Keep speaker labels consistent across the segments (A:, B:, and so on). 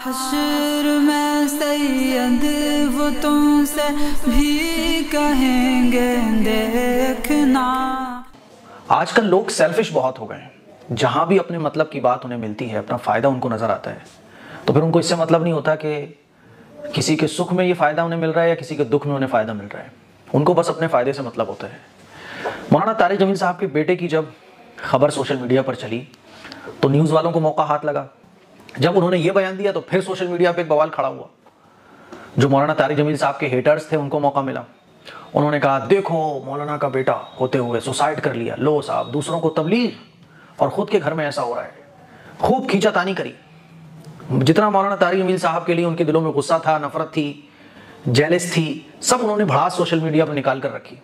A: हश्र में सैयद वो तुमसे भी कहेंगे देखना।
B: आजकल लोग सेल्फिश बहुत हो गए हैं। जहां भी अपने मतलब की बात उन्हें मिलती है, अपना फ़ायदा उनको नज़र आता है, तो फिर उनको इससे मतलब नहीं होता कि किसी के सुख में ये फ़ायदा उन्हें मिल रहा है या किसी के दुख में उन्हें फ़ायदा मिल रहा है। उनको बस अपने फ़ायदे से मतलब होता है। मौलाना तारिक जमील साहब के बेटे की जब खबर सोशल मीडिया पर चली तो न्यूज़ वालों को मौका हाथ लगा। जब उन्होंने ये बयान दिया तो फिर सोशल मीडिया पे एक बवाल खड़ा हुआ। जो मौलाना तारिक जमील साहब के हेटर्स थे उनको मौका मिला। उन्होंने कहा देखो मौलाना का बेटा होते हुए सुसाइड कर लिया, लो साहब दूसरों को तबलीग और ख़ुद के घर में ऐसा हो रहा है। खूब खींचातानी करी। जितना मौलाना तारिक जमील साहब के लिए उनके दिलों में गुस्सा था, नफरत थी, जेलस थी, सब उन्होंने भड़ास सोशल मीडिया पर निकाल कर रखी।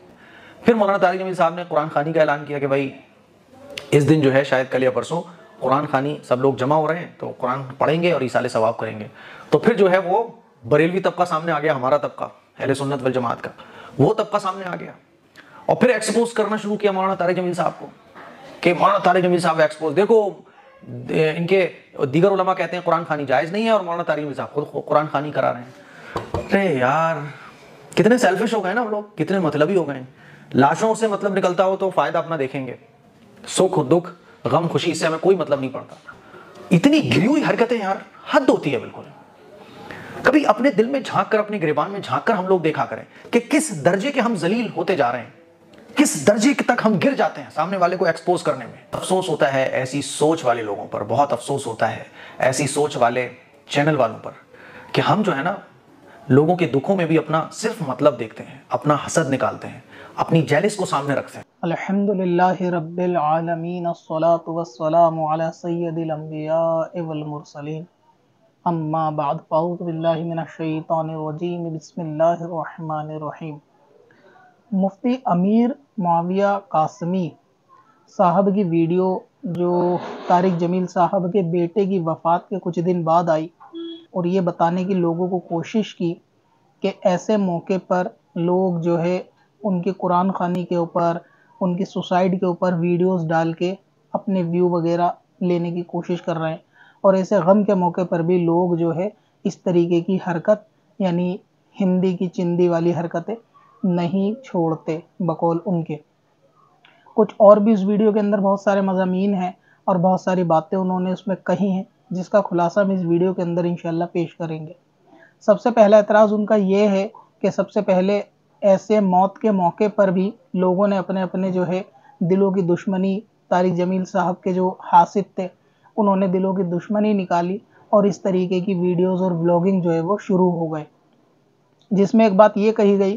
B: फिर मौलाना तारिक जमील साहब ने कुरान खानी का ऐलान किया कि भाई इस दिन जो है शायद कल या परसों कुरान खानी सब लोग जमा हो रहे हैं तो कुरान पढ़ेंगे और इसाले सवाब करेंगे। तो फिर जो है वो बरेलवी तबका सामने आ गया, हमारा तबका अहले सुन्नत वल जमात का, वो तबका सामने आ गया और फिर एक्सपोज करना शुरू किया मौलाना तारिक जमील साहब को कि मौलाना तारिक जमील साहब एक्सपोज, देखो इनके दीगर उलमा कहते हैं कुरान खानी जायज़ नहीं है और मौलाना तारिक जमील साहब खुद कुरान खानी करा रहे हैं। अरे यार कितने सेल्फिश हो गए ना हम लोग, कितने मतलबी हो गए। लाशों से मतलब निकलता हो तो फ़ायदा अपना देखेंगे, सुख दुख गम खुशी इससे हमें कोई मतलब नहीं पड़ता। इतनी गिरी हुई हरकतें यार, हद होती है बिल्कुल। कभी अपने दिल में झांक कर, अपने गिरेबान में झांक कर हम लोग देखा करें कि किस दर्जे के हम जलील होते जा रहे हैं, किस दर्जे तक हम गिर जाते हैं सामने वाले को एक्सपोज करने में। अफसोस होता है ऐसी सोच वाले लोगों पर, बहुत अफसोस होता है ऐसी सोच वाले चैनल वालों पर कि हम जो है ना लोगों के दुखों में भी अपना सिर्फ मतलब देखते हैं, अपना हसद निकालते हैं, अपनी जेलिस को सामने रखते हैं।
C: अल्हम्दुलिल्लाहि रब्बिल आलमीन अस्सलातु वस्सलामु अला सय्यदिल अंबिया वल मुरसलीन अम्मा बाद फ़अऊज़ु बिल्लाहि मिनश शैतानिर रजीम बिस्मिल्लाहिर रहमानिर रहीम। मुफ्ती अमीर मुआविया कासमी साहब की वीडियो जो तारिक जमील साहब के बेटे की वफ़ात के कुछ दिन बाद आई और ये बताने की लोगों को कोशिश की कि ऐसे मौके पर लोग जो है उनके कुरान खानी के ऊपर, उनकी सुसाइड के ऊपर वीडियोस डाल के अपने व्यू वगैरह लेने की कोशिश कर रहे हैं और ऐसे गम के मौके पर भी लोग जो है इस तरीके की हरकत यानी हिंदी की चिंदी वाली हरकतें नहीं छोड़ते बकौल उनके। कुछ और भी इस वीडियो के अंदर बहुत सारे मज़ामीन हैं और बहुत सारी बातें उन्होंने उसमें कही हैं जिसका खुलासा हम इस वीडियो के अंदर इंशाल्लाह पेश करेंगे। सबसे पहला एतराज़ उनका ये है कि सबसे पहले ऐसे मौत के मौके पर भी लोगों ने अपने अपने जो है दिलों की दुश्मनी, तारिक जमील साहब के जो हासिद थे उन्होंने दिलों की दुश्मनी निकाली और इस तरीके की वीडियोस और व्लॉगिंग जो है वो शुरू हो गए, जिसमें एक बात ये कही गई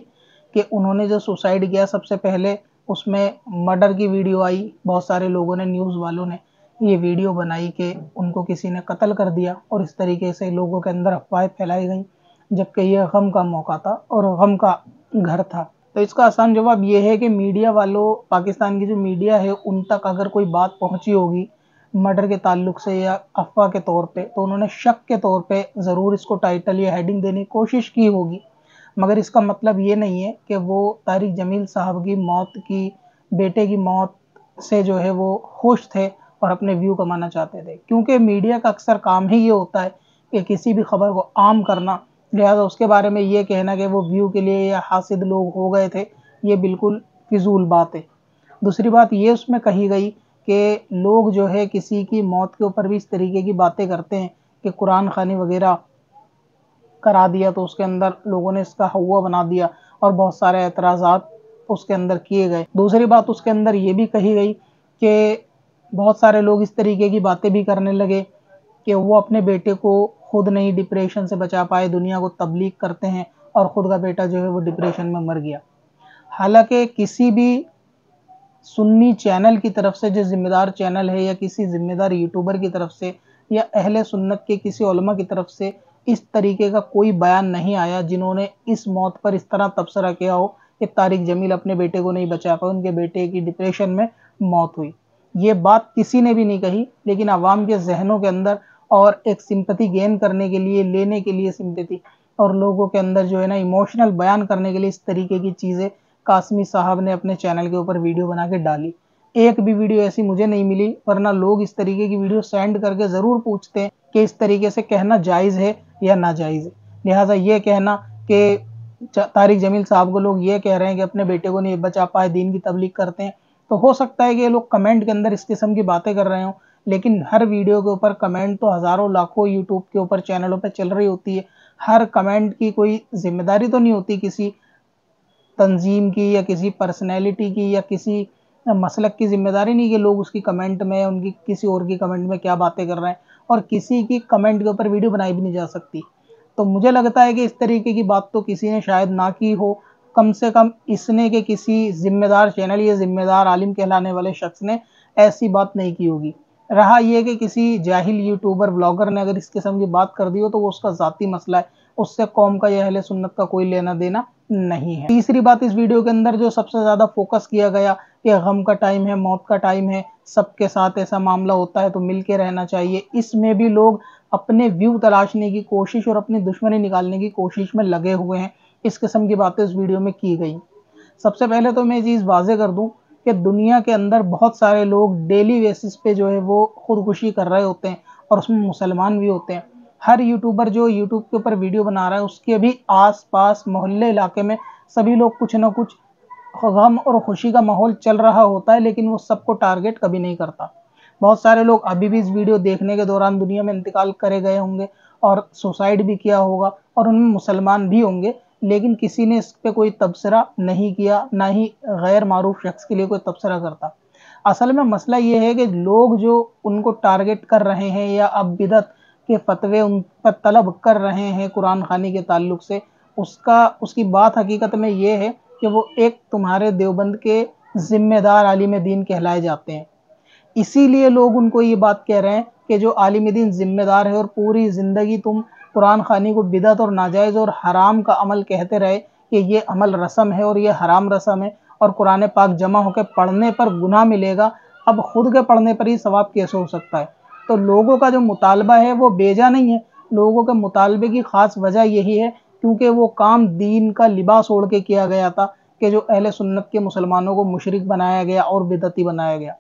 C: कि उन्होंने जो सुसाइड किया सबसे पहले उसमें मर्डर की वीडियो आई। बहुत सारे लोगों ने, न्यूज़ वालों ने ये वीडियो बनाई कि उनको किसी ने कत्ल कर दिया और इस तरीके से लोगों के अंदर अफवाहें फैलाई गई, जबकि ये गम का मौका था और गम का घर था। तो इसका आसान जवाब ये है कि मीडिया वालों, पाकिस्तान की जो मीडिया है उन तक अगर कोई बात पहुंची होगी मर्डर के ताल्लुक से या अफवाह के तौर पे, तो उन्होंने शक के तौर पे ज़रूर इसको टाइटल या हेडिंग देने की कोशिश की होगी, मगर इसका मतलब ये नहीं है कि वो तारिक जमील साहब की मौत की, बेटे की मौत से जो है वो खुश थे और अपने व्यू कमाना चाहते थे। क्योंकि मीडिया का अक्सर काम ही ये होता है कि किसी भी खबर को आम करना, लिहाजा उसके बारे में ये कहना कि वो व्यू के लिए या हासिद लोग हो गए थे, ये बिल्कुल फिजूल बात है। दूसरी बात ये उसमें कही गई कि लोग जो है किसी की मौत के ऊपर भी इस तरीके की बातें करते हैं कि कुरान खानी वगैरह करा दिया तो उसके अंदर लोगों ने इसका हवा बना दिया और बहुत सारे एतराज़ात उसके अंदर किए गए। दूसरी बात उसके अंदर ये भी कही गई कि बहुत सारे लोग इस तरीके की बातें भी करने लगे कि वो अपने बेटे को खुद नहीं डिप्रेशन से बचा पाए, दुनिया को तबलीग करते हैं और ख़ुद का बेटा जो है वो डिप्रेशन में मर गया। हालांकि किसी भी सुन्नी चैनल की तरफ से, जो ज़िम्मेदार चैनल है, या किसी ज़िम्मेदार यूट्यूबर की तरफ से या अहले सुन्नत के किसी उलमा की तरफ से इस तरीके का कोई बयान नहीं आया जिन्होंने इस मौत पर इस तरह तबसरा किया हो कि तारिक जमील अपने बेटे को नहीं बचा पाए, उनके बेटे की डिप्रेशन में मौत हुई। ये बात किसी ने भी नहीं कही, लेकिन आवाम के जहनों के अंदर और एक सिंपैथी गेन करने के लिए, लेने के लिए सिंपैथी, और लोगों के अंदर जो है ना इमोशनल बयान करने के लिए इस तरीके की चीज़ें कासमी साहब ने अपने चैनल के ऊपर वीडियो बना के डाली। एक भी वीडियो ऐसी मुझे नहीं मिली, वरना लोग इस तरीके की वीडियो सेंड करके ज़रूर पूछते हैं कि इस तरीके से कहना जायज़ है या नाजायज़ है। लिहाजा ये कहना कि तारिक जमील साहब को लोग ये कह रहे हैं कि अपने बेटे को नहीं बचा पाए, दीन की तबलीग करते हैं, तो हो सकता है कि ये लोग कमेंट के अंदर इस किस्म की बातें कर रहे हों, लेकिन हर वीडियो के ऊपर कमेंट तो हज़ारों लाखों यूट्यूब के ऊपर चैनलों पर चल रही होती है। हर कमेंट की कोई जिम्मेदारी तो नहीं होती किसी तंजीम की या किसी पर्सनैलिटी की या किसी मसलक की जिम्मेदारी नहीं कि लोग उसकी कमेंट में या उनकी किसी और की कमेंट में क्या बातें कर रहे हैं, और किसी की कमेंट के ऊपर वीडियो बनाई भी नहीं जा सकती। तो मुझे लगता है कि इस तरीके की बात तो किसी ने शायद ना की हो, कम से कम इसने के किसी जिम्मेदार चैनल या जिम्मेदार आलिम कहलाने वाले शख्स ने ऐसी बात नहीं की होगी। रहा यह कि किसी जाहिल यूट्यूबर ब्लॉगर ने अगर इस किस्म की बात कर दी हो तो वो उसका ज़ाती मसला है, उससे कौम का या अहले सुन्नत का कोई लेना देना नहीं है। तीसरी बात इस वीडियो के अंदर जो सबसे ज़्यादा फोकस किया गया कि गम का टाइम है, मौत का टाइम है, सबके साथ ऐसा मामला होता है तो मिल के रहना चाहिए, इसमें भी लोग अपने व्यू तलाशने की कोशिश और अपनी दुश्मनी निकालने की कोशिश में लगे हुए हैं। इस किस्म की बातें इस वीडियो में की गई। सबसे पहले तो मैं ये चीज़ वाज़े कर दूं कि दुनिया के अंदर बहुत सारे लोग डेली बेसिस पे जो है वो खुदकुशी कर रहे होते हैं, और उसमें मुसलमान भी होते हैं। हर यूट्यूबर जो यूट्यूब के ऊपर वीडियो बना रहा है उसके भी आस पास मोहल्ले इलाके में सभी लोग कुछ ना कुछ गम और खुशी का माहौल चल रहा होता है, लेकिन वो सबको टारगेट कभी नहीं करता। बहुत सारे लोग अभी भी इस वीडियो देखने के दौरान दुनिया में इंतकाल करे गए होंगे और सुसाइड भी किया होगा, और उनमें मुसलमान भी होंगे, लेकिन किसी ने इस पर कोई तबसरा नहीं किया, ना ही गैर मारूफ शख्स के लिए कोई तबसरा करता। असल में मसला ये है कि लोग जो उनको टारगेट कर रहे हैं या अब बिदत के फतवे उन पर तलब कर रहे हैं कुरान खानी के ताल्लुक से, उसकी बात हकीकत में ये है कि वो एक तुम्हारे देवबंद के जिम्मेदार आलिम दीन कहलाए जाते हैं। इसीलिए लोग उनको ये बात कह रहे हैं कि जो आलिम दीन जिम्मेदार है और पूरी ज़िंदगी तुम कुरान खानी को बिदत और नाजायज़ और हराम का अमल कहते रहे कि ये अमल रस्म है और ये हराम रस्म है और कुरान पाक जमा होकर पढ़ने पर गुनाह मिलेगा, अब खुद के पढ़ने पर ही सवाब कैसे हो सकता है। तो लोगों का जो मुतालबा है वो बेजा नहीं है। लोगों के मुतालबे की ख़ास वजह यही है क्योंकि वो काम दीन का लिबास ओढ़ के किया गया था कि जो अहले सुन्नत के मुसलमानों को मुशरिक बनाया गया और बिदती बनाया गया।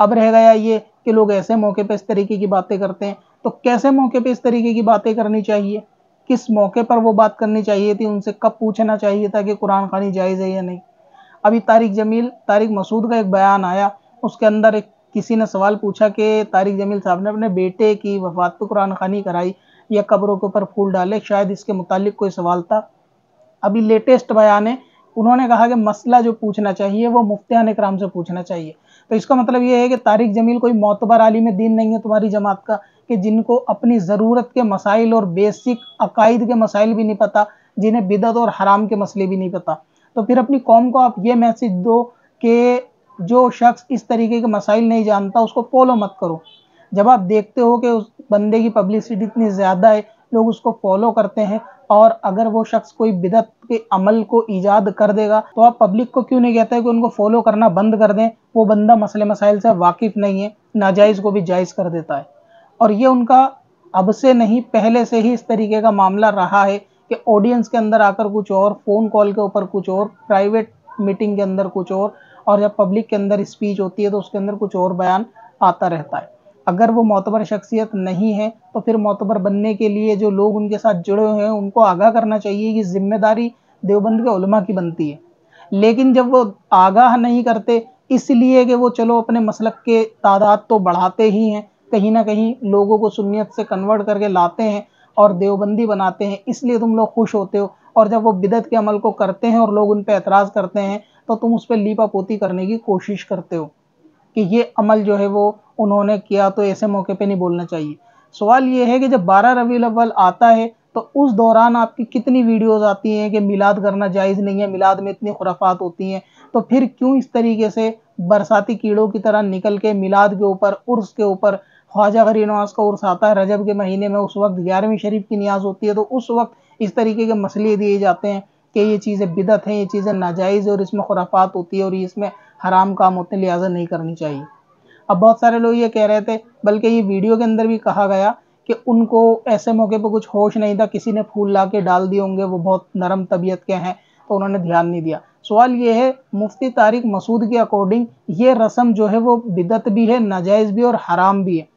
C: अब रह गया ये कि लोग ऐसे मौके पे इस तरीके की बातें करते हैं, तो कैसे मौके पे इस तरीके की बातें करनी चाहिए, किस मौके पर वो बात करनी चाहिए थी, उनसे कब पूछना चाहिए था कि कुरान खानी जायज़ है या नहीं। अभी तारिक मसूद का एक बयान आया, उसके अंदर किसी ने सवाल पूछा कि तारिक जमील साहब ने अपने बेटे की वफात पर कुरान खानी कराई या कब्रों के ऊपर फूल डाले, शायद इसके मुतालिक कोई सवाल था। अभी लेटेस्ट बयान है, उन्होंने कहा कि मसला जो पूछना चाहिए वो मुफ्तियान इकराम से पूछना चाहिए। तो इसका मतलब ये है कि तारिक जमील कोई मोतबर आलिम दीन नहीं है तुम्हारी जमात का, कि जिनको अपनी ज़रूरत के मसाइल और बेसिक अकायद के मसाइल भी नहीं पता, जिन्हें बिदत और हराम के मसले भी नहीं पता। तो फिर अपनी कौम को आप ये मैसेज दो कि जो शख्स इस तरीके के मसाइल नहीं जानता उसको फॉलो मत करो। जब आप देखते हो कि उस बंदे की पब्लिसिटी इतनी ज़्यादा है, लोग उसको फॉलो करते हैं, और अगर वो शख्स कोई बिदत के अमल को ईजाद कर देगा तो आप पब्लिक को क्यों नहीं कहते कि उनको फॉलो करना बंद कर दें। वो बंदा मसले मसाइल से वाकिफ़ नहीं है, नाजायज़ को भी जायज़ कर देता है। और ये उनका अब से नहीं पहले से ही इस तरीके का मामला रहा है कि ऑडियंस के अंदर आकर कुछ और, फ़ोन कॉल के ऊपर कुछ और, प्राइवेट मीटिंग के अंदर कुछ और जब पब्लिक के अंदर स्पीच होती है तो उसके अंदर कुछ और बयान आता रहता है। अगर वो मोतबर शख्सियत नहीं है तो फिर मोतबर बनने के लिए जो लोग उनके साथ जुड़े हुए हैं उनको आगाह करना चाहिए कि जिम्मेदारी देवबंद के उलमा की बनती है। लेकिन जब वो आगाह नहीं करते इसलिए कि वो चलो अपने मसलक के तादाद तो बढ़ाते ही हैं, कहीं ना कहीं लोगों को सुन्नियत से कन्वर्ट करके लाते हैं और देवबंदी बनाते हैं, इसलिए तुम लोग खुश होते हो। और जब वो बिदत के अमल को करते हैं और लोग उन पर एतराज़ करते हैं तो तुम उस पर लीपा पोती करने की कोशिश करते हो कि ये अमल जो है वो उन्होंने किया, तो ऐसे मौके पे नहीं बोलना चाहिए। सवाल ये है कि जब 12 रबीउल अव्वल आता है तो उस दौरान आपकी कितनी वीडियोज़ आती हैं कि मिलाद करना जायज़ नहीं है, मिलाद में इतनी खुराफात होती हैं, तो फिर क्यों इस तरीके से बरसाती कीड़ों की तरह निकल के मिलाद के ऊपर, उर्स के ऊपर, ख्वाजा गरीब नवाज़ का उर्स आता है रजब के महीने में, उस वक्त 11वीं शरीफ की नियाज़ होती है, तो उस वक्त इस तरीके के मसले दिए जाते हैं कि ये चीज़ें बिदत हैं, ये चीज़ें नाजायज़ और इसमें खुराफात होती है और इसमें हराम काम होते हैं, लिहाजा नहीं करनी चाहिए। अब बहुत सारे लोग ये कह रहे थे, बल्कि ये वीडियो के अंदर भी कहा गया कि उनको ऐसे मौके पर कुछ होश नहीं था, किसी ने फूल ला के डाल दिए होंगे, वो बहुत नरम तबीयत के हैं तो उन्होंने ध्यान नहीं दिया। सवाल ये है, मुफ्ती तारिक मसूद के अकॉर्डिंग ये रस्म जो है वो बिदत भी है, नाजायज़ भी और हराम भी है।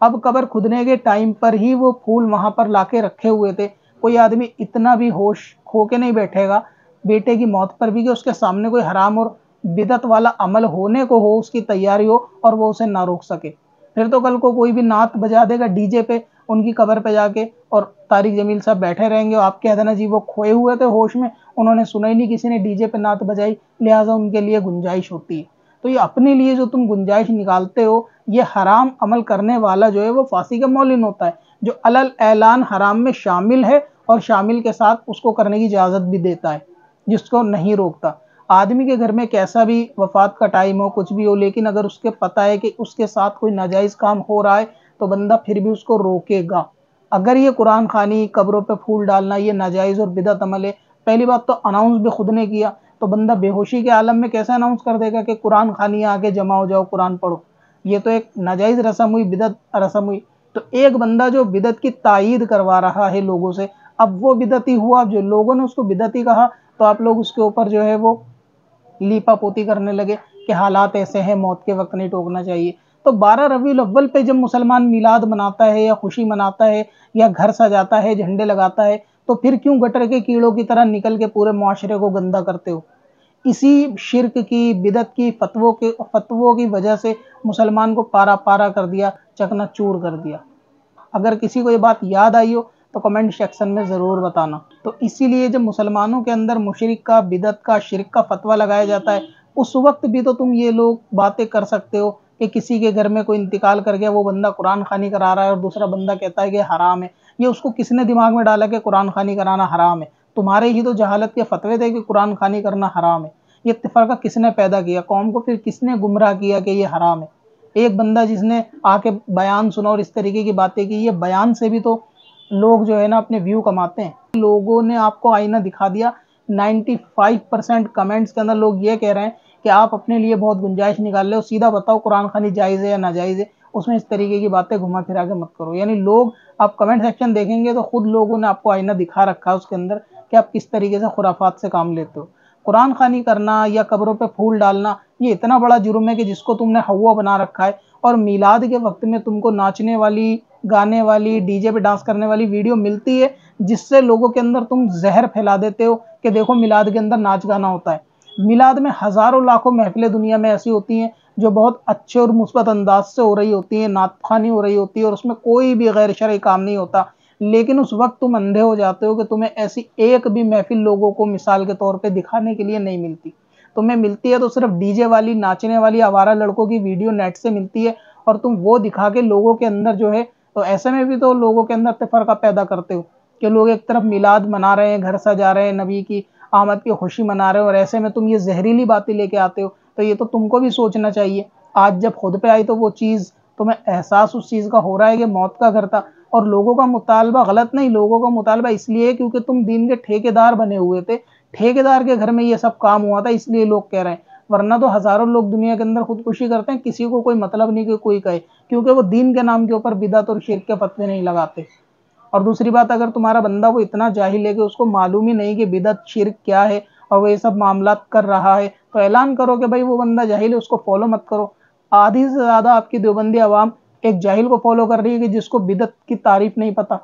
C: अब कब्र खुदने के टाइम पर ही वो फूल वहाँ पर लाके रखे हुए थे। कोई आदमी इतना भी होश खो के नहीं बैठेगा बेटे की मौत पर भी कि उसके सामने कोई हराम और बिदत वाला अमल होने को हो, उसकी तैयारी हो और वो उसे ना रोक सके। फिर तो कल को कोई भी नात बजा देगा डीजे पे उनकी कब्र पे जाके और तारिक जमील साहब बैठे रहेंगे और आप कह देना जी वो खोए हुए थे होश में, उन्होंने सुना ही नहीं किसी ने डीजे पे नात बजाई, लिहाजा उनके लिए गुंजाइश होती है। तो ये अपने लिए जो तुम गुंजाइश निकालते हो, ये हराम अमल करने वाला जो है वो फांसी का मौलिन होता है, जो अलल ऐलान हराम में शामिल है और शामिल के साथ उसको करने की इजाज़त भी देता है, जिसको नहीं रोकता। आदमी के घर में कैसा भी वफात का टाइम हो, कुछ भी हो, लेकिन अगर उसके पता है कि उसके साथ कोई नाजायज़ काम हो रहा है तो बंदा फिर भी उसको रोकेगा। अगर ये कुरान खानी, कब्रों पे फूल डालना ये नाजायज़ और बिदअत अमल है, पहली बात तो अनाउंस भी खुद ने किया, तो बंदा बेहोशी के आलम में कैसे अनाउंस कर देगा कि कुरान खानी आके जमा हो जाओ, कुरान पढ़ो। ये तो एक नाजायज़ रस्म हुई, बिदअत रस्म हुई। तो एक बंदा जो बिदअत की तायीद करवा रहा है लोगों से, अब वो बिदअती हुआ, जो लोगों ने उसको बिदअती कहा तो आप लोग उसके ऊपर जो है वो लीपा पोती करने लगे कि हालात ऐसे हैं, मौत के वक्त नहीं टोकना चाहिए। तो 12 रबीउल अव्वल पे जब मुसलमान मिलाद मनाता है या खुशी मनाता है या घर सजाता है, झंडे लगाता है, तो फिर क्यों गटर के कीड़ों की तरह निकल के पूरे मुआशरे को गंदा करते हो? इसी शिर्क की, बिदत की, फतवों की वजह से मुसलमान को पारा पारा कर दिया, चकनाचूर कर दिया। अगर किसी को ये बात याद आई हो तो कमेंट सेक्शन में ज़रूर बताना। तो इसीलिए जब मुसलमानों के अंदर मुशरिक का, बिदत का, शिर्क का फतवा लगाया जाता है, उस वक्त भी तो तुम ये लोग बातें कर सकते हो कि किसी के घर में कोई इंतकाल कर गया, वो बंदा कुरान खानी करा रहा है और दूसरा बंदा कहता है कि हराम है। ये उसको किसने दिमाग में डाला कि कुरान खानी कराना हराम है? तुम्हारे ही तो जहालत के फतवे थे कि कुरान खानी करना हराम है। ये तफरका किसने पैदा किया? कौम को फिर किसने गुमराह किया कि ये हराम है? एक बंदा जिसने आके बयान सुना और इस तरीके की बातें की, ये बयान से भी तो लोग जो है ना अपने व्यू कमाते हैं। लोगों ने आपको आईना दिखा दिया। 95% कमेंट्स के अंदर लोग ये कह रहे हैं कि आप अपने लिए बहुत गुंजाइश निकाल ले, सीधा बताओ कुरान खानी जायज़ है या नाजायज़ है, उसमें इस तरीके की बातें घुमा फिरा के मत करो। यानी लोग, आप कमेंट सेक्शन देखेंगे तो खुद लोगों ने आपको आईना दिखा रखा है उसके अंदर कि आप किस तरीके से खुराफात से काम लेते हो। कुरान खानी करना या कब्रों पे फूल डालना ये इतना बड़ा जुर्म है कि जिसको तुमने हवा बना रखा है, और मिलाद के वक्त में तुमको नाचने वाली, गाने वाली, डीजे पे डांस करने वाली वीडियो मिलती है, जिससे लोगों के अंदर तुम जहर फैला देते हो कि देखो मिलाद के अंदर नाच गाना होता है। मिलाद में हज़ारों लाखों महफिलें दुनिया में ऐसी होती हैं जो बहुत अच्छे और मुस्बत अंदाज से हो रही होती हैं, नात खानी हो रही होती है और उसमें कोई भी गैर शरई काम नहीं होता, लेकिन उस वक्त तुम अंधे हो जाते हो कि तुम्हें ऐसी एक भी महफिल लोगों को मिसाल के तौर पे दिखाने के लिए नहीं मिलती। तुम्हें मिलती है तो सिर्फ डीजे वाली, नाचने वाली आवारा लड़कों की वीडियो नेट से मिलती है, और तुम वो दिखा के लोगों के अंदर जो है, तो ऐसे में भी तो लोगों के अंदर तफरका पैदा करते हो कि लोग एक तरफ मिलाद मना रहे हैं, घर सजा रहे हैं, नबी की आमद की खुशी मना रहे हैं, और ऐसे में तुम ये जहरीली बातें लेके आते हो। तो ये तो तुमको भी सोचना चाहिए। आज जब खुद पे आई तो वो चीज़ तुम्हें एहसास उस चीज़ का हो रहा है कि मौत का घर था, और लोगों का मुतालबा गलत नहीं, लोगों का मुतालबा इसलिए है क्योंकि तुम दीन के ठेकेदार बने हुए थे, ठेकेदार के घर में ये सब काम हुआ था, इसलिए लोग कह रहे हैं। वरना तो हज़ारों लोग दुनिया के अंदर खुदकुशी करते हैं, किसी को कोई मतलब नहीं कि कोई कहे, क्योंकि वो दीन के नाम के ऊपर बिदअत और शिर्क के फतवे नहीं लगाते। और दूसरी बात, अगर तुम्हारा बंदा वो इतना जाहिल है कि उसको मालूम ही नहीं कि बिदअत शिर्क क्या है और वो ये सब मामला कर रहा है, तो ऐलान करो कि भाई वो बंदा जाहिल है, उसको फॉलो मत करो। आधी से ज़्यादा आपकी देवबंदी आवाम एक जाहिल को फॉलो कर रही है कि जिसको बिदअत की तारीफ नहीं पता,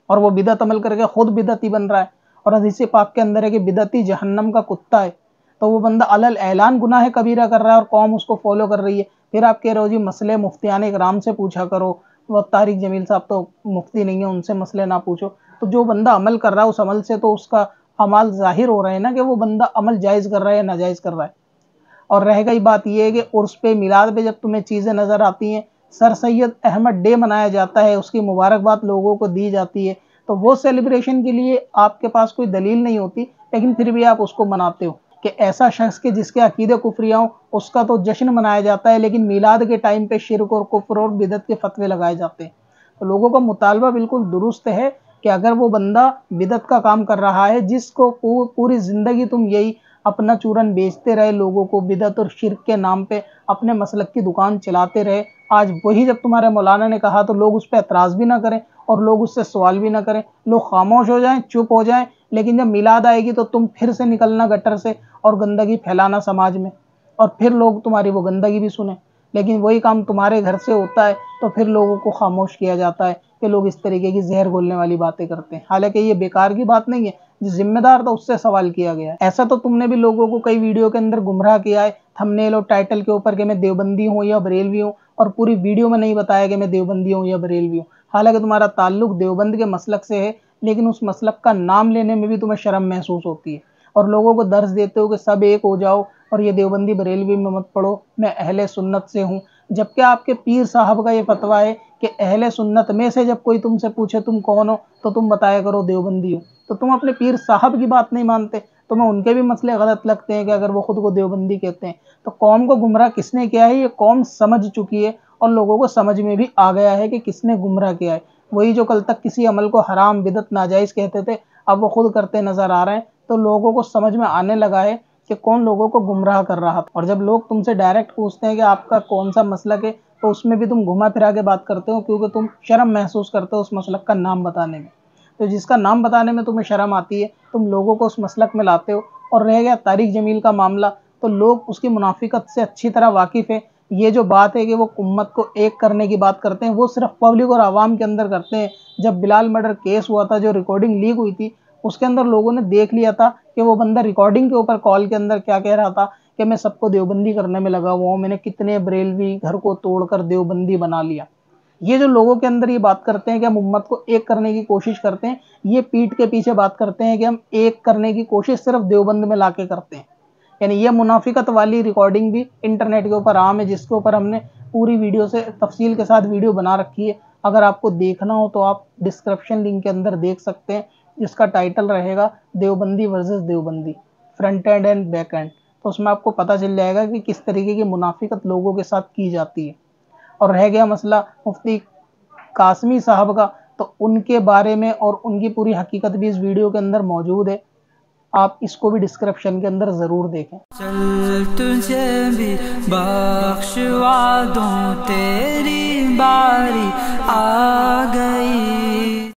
C: और वो बिदअत अमल करके खुद बिदअती बन रहा है। और हदीस पाक के अंदर है कि बिदअती जहन्नम का कुत्ता है। तो वो बंदा अलल ऐलान गुनाह कबीरा कर रहा है और कौम उसको फॉलो कर रही है। फिर आप कह रहे हो जी मसले मुफ्तियान इकराम से पूछा करो, वो तारिक जमील साहब तो मुफ्ती नहीं है, उनसे मसले ना पूछो। तो जो बंदा अमल कर रहा है उस अमल से तो उसका अमाल जाहिर हो रहे हैं ना कि वो बंदा अमल जायज़ कर रहा है या नाजायज़ कर रहा है। और रह गई बात यह है कि उर्स पे, मिलाद पे जब तुम्हें चीज़ें नज़र आती हैं, सर सैयद अहमद डे मनाया जाता है, उसकी मुबारकबाद लोगों को दी जाती है, तो वो सेलिब्रेशन के लिए आपके पास कोई दलील नहीं होती, लेकिन फिर भी आप उसको मनाते हो कि ऐसा शख्स के जिसके अकीदे कुफरिया हो उसका तो जश्न मनाया जाता है, लेकिन मिलाद के टाइम पे शिर्क और कुफ्र और बिदअत के फतवे लगाए जाते हैं। तो लोगों का मुतालबा बिल्कुल दुरुस्त है कि अगर वो बंदा बिदअत का काम कर रहा है, जिसको पूरी ज़िंदगी तुम यही अपना चूरन बेचते रहे, लोगों को बिदअत और शिर्क के नाम पे अपने मसलक की दुकान चलाते रहे, आज वही जब तुम्हारे मौलाना ने कहा तो लोग उस पर एतराज़ भी ना करें और लोग उससे सवाल भी ना करें, लोग खामोश हो जाएं, चुप हो जाएं, लेकिन जब मिलाद आएगी तो तुम फिर से निकलना गटर से और गंदगी फैलाना समाज में, और फिर लोग तुम्हारी वो गंदगी भी सुने। लेकिन वही काम तुम्हारे घर से होता है तो फिर लोगों को खामोश किया जाता है कि लोग इस तरीके की जहर घोलने वाली बातें करते हैं। हालांकि ये बेकार की बात नहीं है, जो जिम्मेदार था उससे सवाल किया गया है। ऐसा तो तुमने भी लोगों को कई वीडियो के अंदर गुमराह किया है थंबनेल और टाइटल के ऊपर कि मैं देवबंदी हूँ या बरेलवी हूँ, और पूरी वीडियो में नहीं बताया कि मैं देवबंदी हूँ या बरेलवी हूँ। हालांकि तुम्हारा ताल्लुक देवबंद के मसलक से है, लेकिन उस मसलक का नाम लेने में भी तुम्हें शर्म महसूस होती है और लोगों को दर्ज देते हो कि सब एक हो जाओ और ये देवबंदी बरेलवी में मत पढ़ो, मैं अहले सुन्नत से हूँ। जबकि आपके पीर साहब का ये फतवा है कि अहले सुन्नत में से जब कोई तुमसे पूछे तुम कौन हो तो तुम बताया करो देवबंदी हो। तो तुम अपने पीर साहब की बात नहीं मानते, तुम्हें उनके भी मसले गलत लगते हैं कि अगर वो खुद को देवबंदी कहते हैं। तो कौम को गुमराह किसने किया है ये कौम समझ चुकी है, और लोगों को समझ में भी आ गया है कि किसने गुमराह किया है। वही जो कल तक किसी अमल को हराम बिदत नाजायज़ कहते थे, अब वो खुद करते नजर आ रहे हैं। तो लोगों को समझ में आने लगा है कि कौन लोगों को गुमराह कर रहा था। और जब लोग तुमसे डायरेक्ट पूछते हैं कि आपका कौन सा मसलक है, तो उसमें भी तुम घुमा फिरा के बात करते हो, क्योंकि तुम शर्म महसूस करते हो उस मसलक का नाम बताने में। तो जिसका नाम बताने में तुम्हें शर्म आती है, तुम लोगों को उस मसलक में लाते हो। और रह गया तारिक जमील का मामला, तो लोग उसकी मुनाफिकत से अच्छी तरह वाकिफ़ है। ये जो बात है कि वो उम्मत को एक करने की बात करते हैं, वो सिर्फ पब्लिक और आवाम के अंदर करते हैं। जब बिलाल मर्डर केस हुआ था, जो रिकॉर्डिंग लीक हुई थी, उसके अंदर लोगों ने देख लिया था कि वो बंदा रिकॉर्डिंग के ऊपर कॉल के अंदर क्या कह रहा था कि मैं सबको देवबंदी करने में लगा हुआ हूँ, मैंने कितने बरेलवी घर को तोड़कर देवबंदी बना लिया। ये जो लोगों के अंदर ये बात करते हैं कि हम उम्मत को एक करने की कोशिश करते हैं, ये पीठ के पीछे बात करते हैं कि हम एक करने की कोशिश सिर्फ देवबंद में लाके करते हैं। यानी ये मुनाफिकत वाली रिकॉर्डिंग भी इंटरनेट के ऊपर आम है, जिसके ऊपर हमने पूरी वीडियो से तफसील के साथ वीडियो बना रखी है। अगर आपको देखना हो तो आप डिस्क्रिप्शन लिंक के अंदर देख सकते हैं, जिसका टाइटल रहेगा Deobandi versus Deobandi, front end and back and. तो उसमें आपको पता चल जाएगा कि किस तरीके की मुनाफिकत लोगों के साथ की जाती है। और रह गया मसला मुफ्ती कासमी साहब का, तो उनके बारे में और उनकी पूरी हकीकत भी इस वीडियो के अंदर मौजूद है, आप इसको भी डिस्क्रिप्शन के अंदर ज़रूर देखें।
A: चल तुझे भी बख्शवा दूं तेरी बारी आ